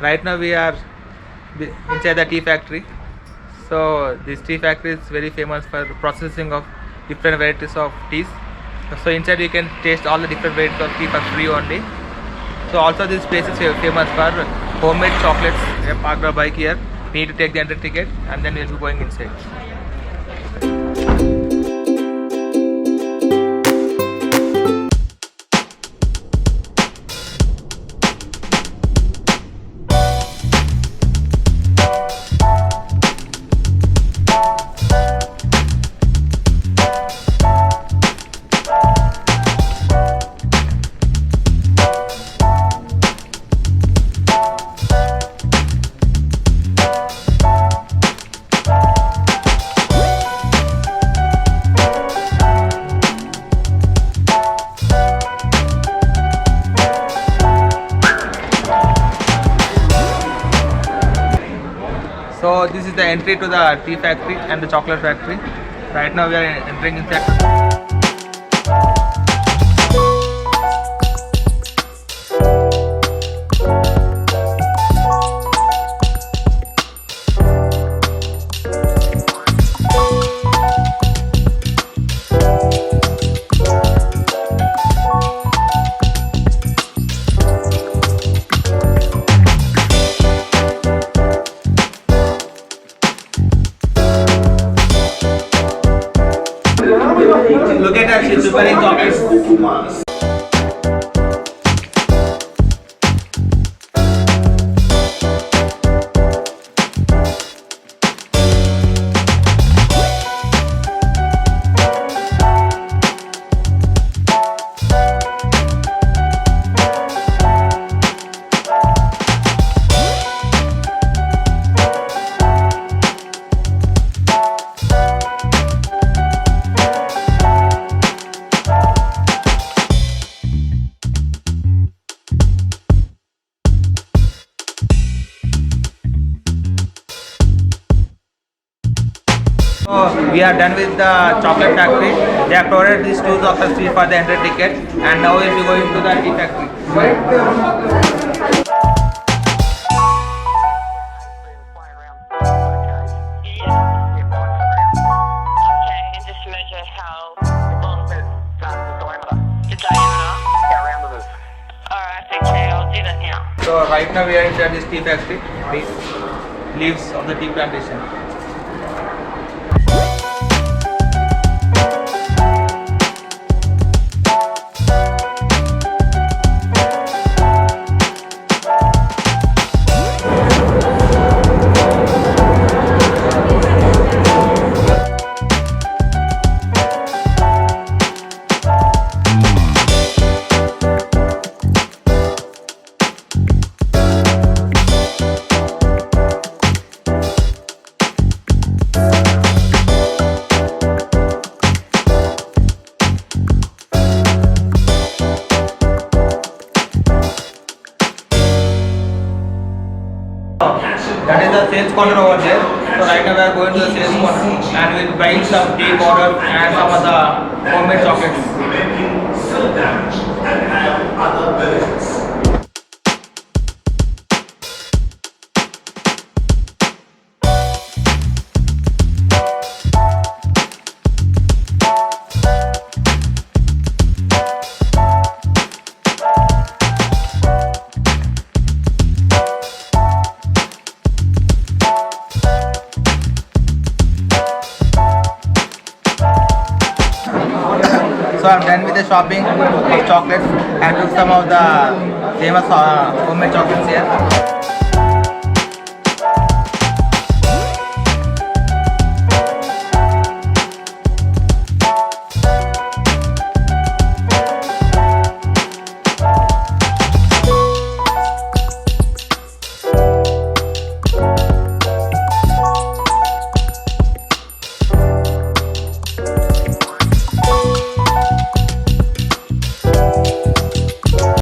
Right now we are inside the tea factory. So this tea factory is very famous for processing of different varieties of teas. So inside you can taste all the different varieties of tea for free only. So also this place is famous for homemade chocolates. We have parked our bike here. We need to take the entry ticket and then we'll be going inside. So this is the entry to the tea factory and the chocolate factory. Right now we are entering inside. Look at her, she's preparing chocolates. So we are done with the chocolate factory. They have provided these 2 chocolates free for the entry ticket, and now we'll be going to the tea factory. So right now we are inside this tea factory. These leaves of the tea plantation. That is the sales corner over there. So right now we are going to the sales corner and we will buy some tea powder and some of the homemade chocolates. So I'm done with the shopping of chocolates. I took some of the famous homemade chocolates here.